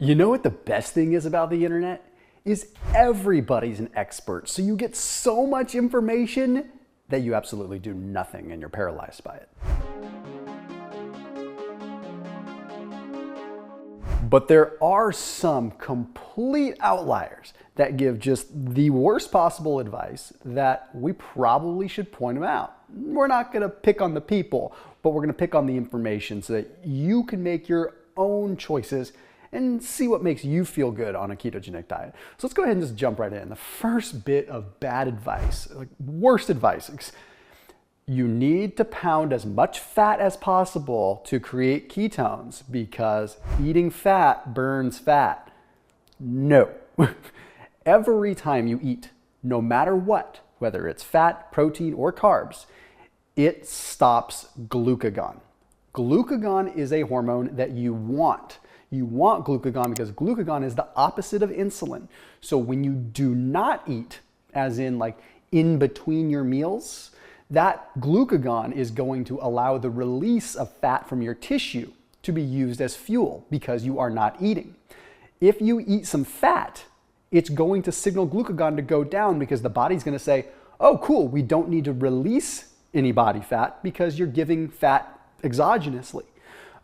You know what the best thing is about the internet? Is everybody's an expert. So you get so much information that you absolutely do nothing and you're paralyzed by it. But there are some complete outliers that give just the worst possible advice that we probably should point them out. We're not gonna pick on the people, but we're gonna pick on the information so that you can make your own choices and see what makes you feel good on a ketogenic diet. So let's go ahead and just jump right in. The first bit of bad advice, like worst advice, you need to pound as much fat as possible to create ketones because eating fat burns fat. No. Every time you eat, no matter what, whether it's fat, protein, or carbs, it stops glucagon. Glucagon is a hormone that you want. You want glucagon because glucagon is the opposite of insulin. So when you do not eat, as in like in between your meals, that glucagon is going to allow the release of fat from your tissue to be used as fuel because you are not eating. If you eat some fat, it's going to signal glucagon to go down because the body's going to say, oh, cool, we don't need to release any body fat because you're giving fat exogenously.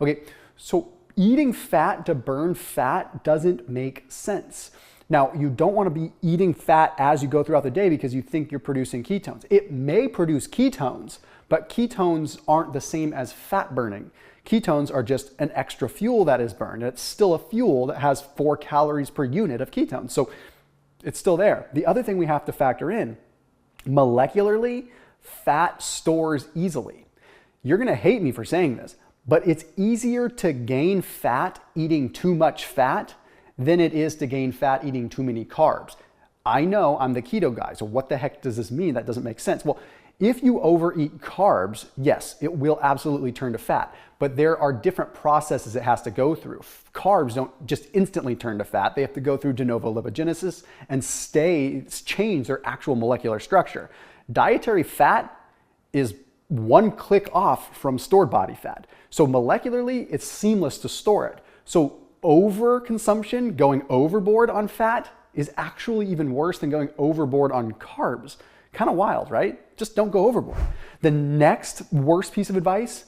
Okay, so eating fat to burn fat doesn't make sense. Now, you don't want to be eating fat as you go throughout the day because you think you're producing ketones. It may produce ketones, but ketones aren't the same as fat burning. Ketones are just an extra fuel that is burned. It's still a fuel that has 4 calories per unit of ketones. So it's still there. The other thing we have to factor in, molecularly, fat stores easily. You're going to hate me for saying this, but it's easier to gain fat eating too much fat than it is to gain fat eating too many carbs. I know I'm the keto guy, so what the heck does this mean? That doesn't make sense. Well, if you overeat carbs, yes, it will absolutely turn to fat, but there are different processes it has to go through. Carbs don't just instantly turn to fat. They have to go through de novo lipogenesis and change their actual molecular structure. Dietary fat is one click off from stored body fat. So molecularly, it's seamless to store it. So overconsumption, going overboard on fat, is actually even worse than going overboard on carbs. Kind of wild, right? Just don't go overboard. The next worst piece of advice,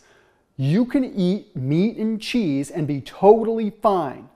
you can eat meat and cheese and be totally fine.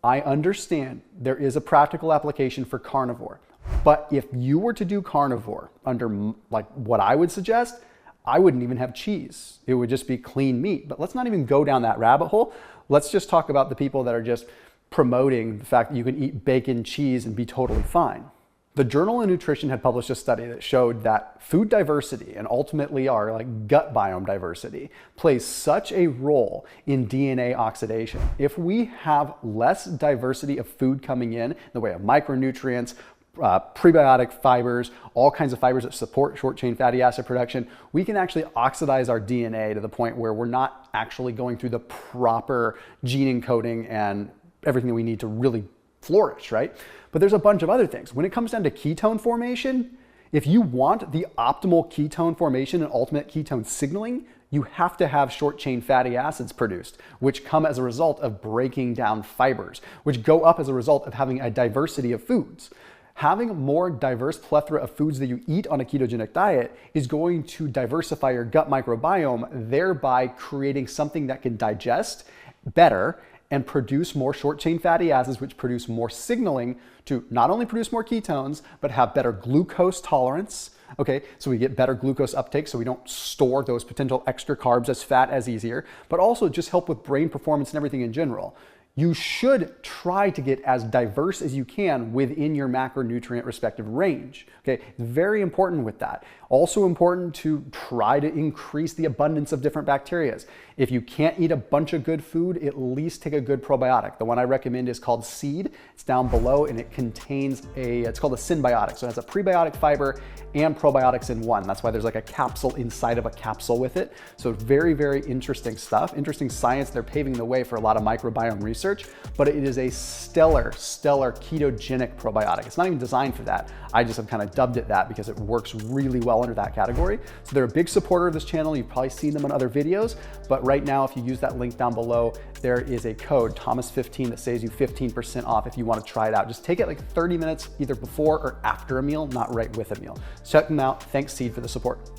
I understand there is a practical application for carnivore, but if you were to do carnivore under like what I would suggest, I wouldn't even have cheese. It would just be clean meat. But let's not even go down that rabbit hole. Let's just talk about the people that are just promoting the fact that you can eat bacon, cheese, and be totally fine. The Journal of Nutrition had published a study that showed that food diversity and ultimately our gut biome diversity plays such a role in DNA oxidation. If we have less diversity of food coming in the way of micronutrients, prebiotic fibers, all kinds of fibers that support short-chain fatty acid production, we can actually oxidize our DNA to the point where we're not actually going through the proper gene encoding and everything that we need to really flourish, right? But there's a bunch of other things. When it comes down to ketone formation, if you want the optimal ketone formation and ultimate ketone signaling, you have to have short-chain fatty acids produced, which come as a result of breaking down fibers, which go up as a result of having a diversity of foods. Having a more diverse plethora of foods that you eat on a ketogenic diet is going to diversify your gut microbiome, thereby creating something that can digest better and produce more short-chain fatty acids, which produce more signaling to not only produce more ketones, but have better glucose tolerance. Okay, so we get better glucose uptake so we don't store those potential extra carbs as fat as easier, but also just help with brain performance and everything in general. You should try to get as diverse as you can within your macronutrient respective range. Okay, very important with that. Also important to try to increase the abundance of different bacteria. If you can't eat a bunch of good food, at least take a good probiotic. The one I recommend is called Seed. It's down below and it contains it's called a synbiotic. So it has a prebiotic fiber and probiotics in one. That's why there's like a capsule inside of a capsule with it. So very, very interesting stuff. Interesting science. They're paving the way for a lot of microbiome research, but it is a stellar ketogenic probiotic. It's not even designed for that. I just have kind of dubbed it that because it works really well under that category. So they're a big supporter of this channel. You've probably seen them in other videos, but right now, if you use that link down below, there is a code, Thomas15, that saves you 15% off if you want to try it out. Just take it like 30 minutes, either before or after a meal, not right with a meal. Check them out. Thanks, Seed, for the support.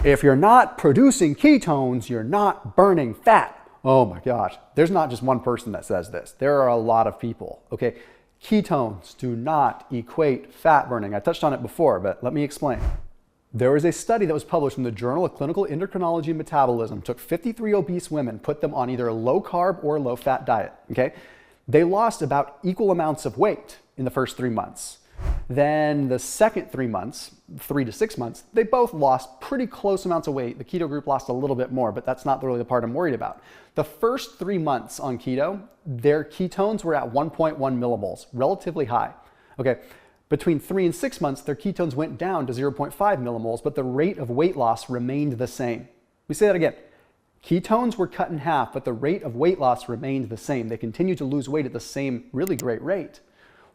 If you're not producing ketones, you're not burning fat. Oh my gosh, there's not just one person that says this. There are a lot of people, okay? Ketones do not equate fat burning. I touched on it before, but let me explain. There was a study that was published in the Journal of Clinical Endocrinology and Metabolism, took 53 obese women, put them on either a low carb or low fat diet, okay? They lost about equal amounts of weight in the first 3 months. Then the second 3 months, 3 to 6 months, they both lost pretty close amounts of weight. The keto group lost a little bit more, but that's not really the part I'm worried about. The first 3 months on keto, their ketones were at 1.1 millimoles, relatively high. Okay, between 3 and 6 months, their ketones went down to 0.5 millimoles, but the rate of weight loss remained the same. Let me say that again. Ketones were cut in half, but the rate of weight loss remained the same. They continued to lose weight at the same really great rate.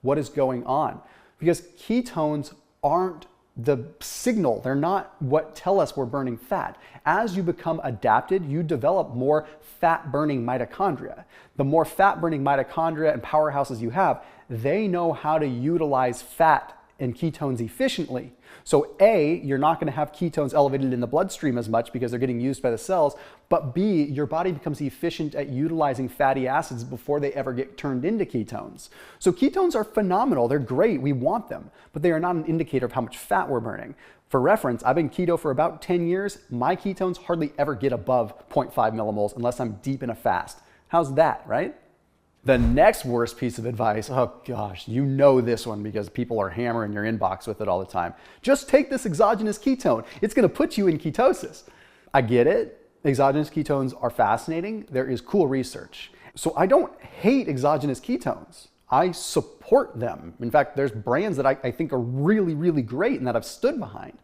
What is going on? Because ketones aren't the signal. They're not what tell us we're burning fat. As you become adapted, you develop more fat-burning mitochondria. The more fat-burning mitochondria and powerhouses you have, they know how to utilize fat and ketones efficiently. So A, you're not going to have ketones elevated in the bloodstream as much because they're getting used by the cells, but B, your body becomes efficient at utilizing fatty acids before they ever get turned into ketones. So ketones are phenomenal. They're great. We want them, but they are not an indicator of how much fat we're burning. For reference, I've been keto for about 10 years. My ketones hardly ever get above 0.5 millimoles unless I'm deep in a fast. How's that, right? The next worst piece of advice, oh gosh, you know this one because people are hammering your inbox with it all the time. Just take this exogenous ketone. It's going to put you in ketosis. I get it. Exogenous ketones are fascinating. There is cool research. So I don't hate exogenous ketones. I support them. In fact, there's brands that I think are really, really great and that I've stood behind.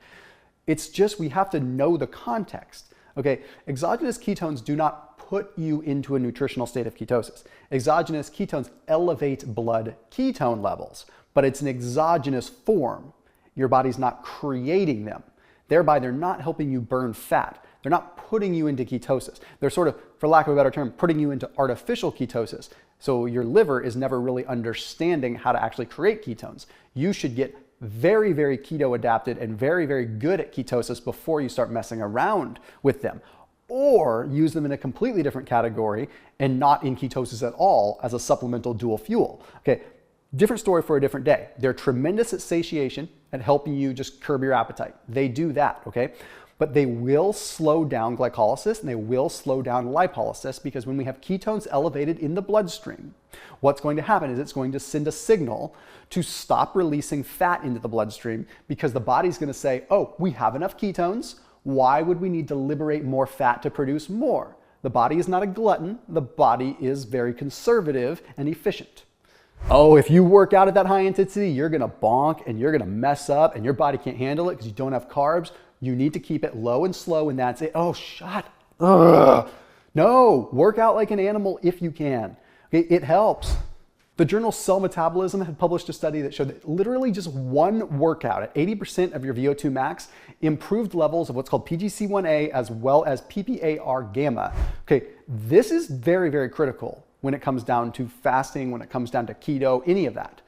It's just we have to know the context. Okay, exogenous ketones do not put you into a nutritional state of ketosis. Exogenous ketones elevate blood ketone levels, but it's an exogenous form. Your body's not creating them. Thereby, they're not helping you burn fat. They're not putting you into ketosis. They're sort of, for lack of a better term, putting you into artificial ketosis. So your liver is never really understanding how to actually create ketones. You should get very, very keto adapted and very, very good at ketosis before you start messing around with them. Or use them in a completely different category and not in ketosis at all as a supplemental dual fuel. Okay, different story for a different day. They're tremendous at satiation and helping you just curb your appetite. They do that, okay? But they will slow down glycolysis and they will slow down lipolysis because when we have ketones elevated in the bloodstream, what's going to happen is it's going to send a signal to stop releasing fat into the bloodstream because the body's going to say, oh, we have enough ketones. Why would we need to liberate more fat to produce more? The body is not a glutton. The body is very conservative and efficient. Oh, if you work out at that high intensity, you're gonna bonk and you're gonna mess up and your body can't handle it because you don't have carbs. You need to keep it low and slow and that's it. Oh, shut up. No, work out like an animal if you can. Okay, it helps. The journal Cell Metabolism had published a study that showed that literally just one workout at 80% of your VO2 max improved levels of what's called PGC1A as well as PPAR gamma. Okay, this is very, very critical when it comes down to fasting, when it comes down to keto, any of that.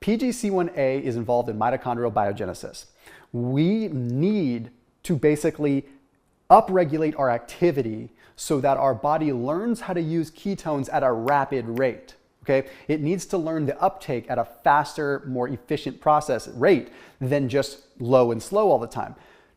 PGC1A is involved in mitochondrial biogenesis. We need to basically upregulate our activity so that our body learns how to use ketones at a rapid rate. Okay, it needs to learn the uptake at a faster, more efficient process rate than just low and slow all the time.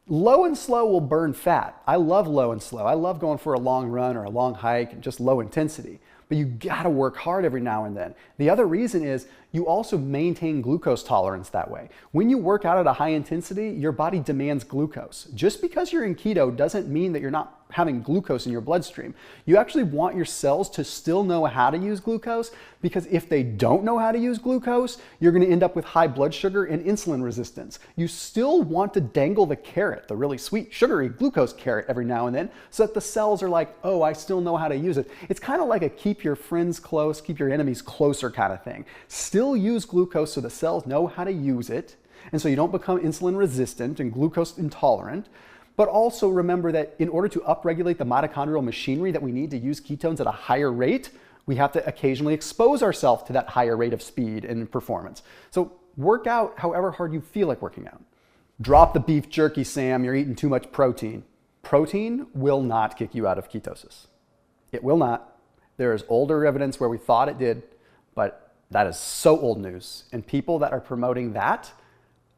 Low and slow will burn fat. I love low and slow. I love going for a long run or a long hike and just low intensity. But you gotta work hard every now and then. The other reason is you also maintain glucose tolerance that way. When you work out at a high intensity, your body demands glucose. Just because you're in keto doesn't mean that you're not having glucose in your bloodstream. You actually want your cells to still know how to use glucose because if they don't know how to use glucose, you're gonna end up with high blood sugar and insulin resistance. You still want to dangle the carrot, the really sweet, sugary glucose carrot every now and then so that the cells are like, oh, I still know how to use it. It's kind of like a keep your friends close, keep your enemies closer kind of thing. Still use glucose so the cells know how to use it and so you don't become insulin resistant and glucose intolerant. But also remember that in order to upregulate the mitochondrial machinery that we need to use ketones at a higher rate, we have to occasionally expose ourselves to that higher rate of speed and performance. So work out however hard you feel like working out. Drop the beef jerky, Sam. You're eating too much protein. Protein will not kick you out of ketosis. It will not. There is older evidence where we thought it did, but that is so old news. And people that are promoting that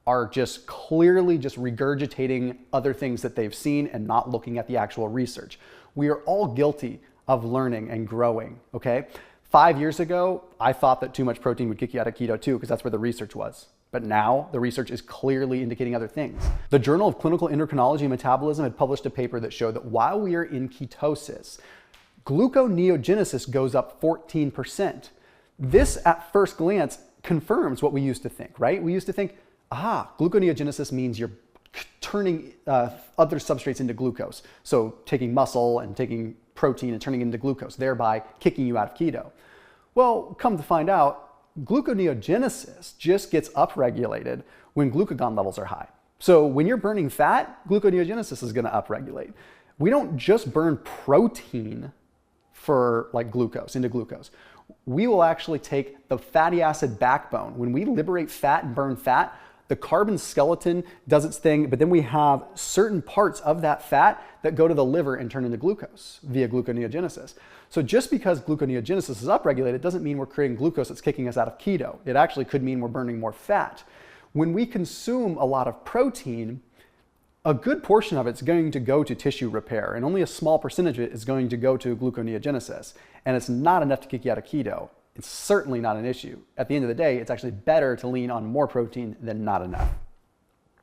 are just clearly just regurgitating other things that they've seen and not looking at the actual research. We are all guilty of learning and growing, okay? 5 years ago, I thought that too much protein would kick you out of keto too, because that's where the research was. But now the research is clearly indicating other things. The Journal of Clinical Endocrinology and Metabolism had published a paper that showed that while we are in ketosis, gluconeogenesis goes up 14%. This at first glance confirms what we used to think, right? We used to think, gluconeogenesis means you're turning other substrates into glucose. So taking muscle and taking protein and turning it into glucose, thereby kicking you out of keto. Well, come to find out, gluconeogenesis just gets upregulated when glucagon levels are high. So when you're burning fat, gluconeogenesis is going to upregulate. We don't just burn protein for like glucose, into glucose. We will actually take the fatty acid backbone. When we liberate fat and burn fat, the carbon skeleton does its thing, but then we have certain parts of that fat that go to the liver and turn into glucose via gluconeogenesis. So just because gluconeogenesis is upregulated doesn't mean we're creating glucose that's kicking us out of keto. It actually could mean we're burning more fat. When we consume a lot of protein, a good portion of it's going to go to tissue repair, and only a small percentage of it is going to go to gluconeogenesis. And it's not enough to kick you out of keto. It's certainly not an issue. At the end of the day, it's actually better to lean on more protein than not enough.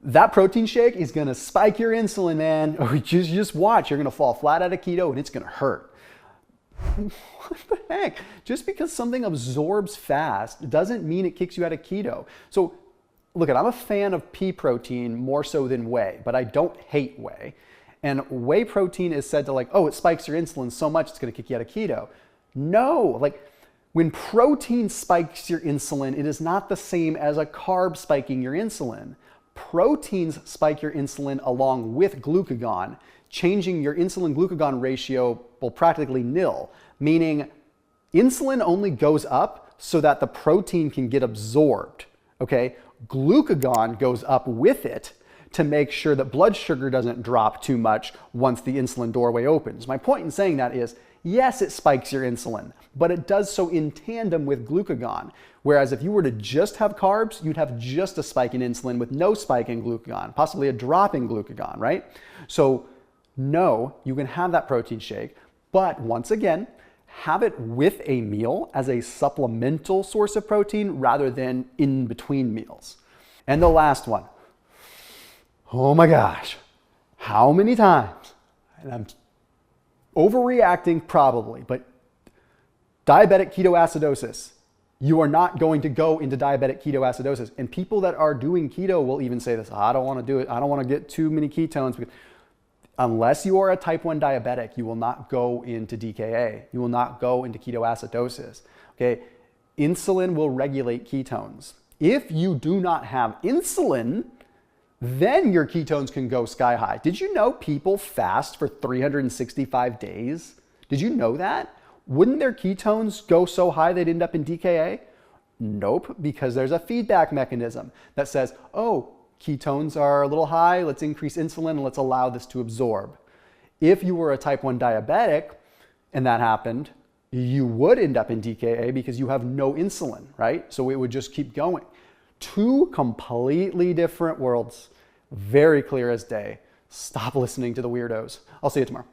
That protein shake is gonna spike your insulin, man. Or just watch, you're gonna fall flat out of keto and it's gonna hurt. What the heck? Just because something absorbs fast doesn't mean it kicks you out of keto. So look, I'm a fan of pea protein more so than whey, but I don't hate whey. And whey protein is said to it spikes your insulin so much it's gonna kick you out of keto. No, when protein spikes your insulin, it is not the same as a carb spiking your insulin. Proteins spike your insulin along with glucagon, changing your insulin-glucagon ratio practically nil, meaning insulin only goes up so that the protein can get absorbed, okay? Glucagon goes up with it to make sure that blood sugar doesn't drop too much once the insulin doorway opens. My point in saying that is, yes, it spikes your insulin, but it does so in tandem with glucagon. Whereas if you were to just have carbs, you'd have just a spike in insulin with no spike in glucagon, possibly a drop in glucagon, right? So no, you can have that protein shake, but once again, have it with a meal as a supplemental source of protein rather than in between meals. And the last one. Oh my gosh, how many times? And I'm overreacting probably, but diabetic ketoacidosis. You are not going to go into diabetic ketoacidosis. And people that are doing keto will even say this, I don't want to do it. I don't want to get too many ketones. Unless you are a type 1 diabetic, you will not go into DKA. You will not go into ketoacidosis. Okay? Insulin will regulate ketones. If you do not have insulin, then your ketones can go sky high. Did you know people fast for 365 days? Did you know that? Wouldn't their ketones go so high they'd end up in DKA? Nope, because there's a feedback mechanism that says, oh, ketones are a little high, let's increase insulin and let's allow this to absorb. If you were a type 1 diabetic and that happened, you would end up in DKA because you have no insulin, right? So it would just keep going. Two completely different worlds, very clear as day. Stop listening to the weirdos. I'll see you tomorrow.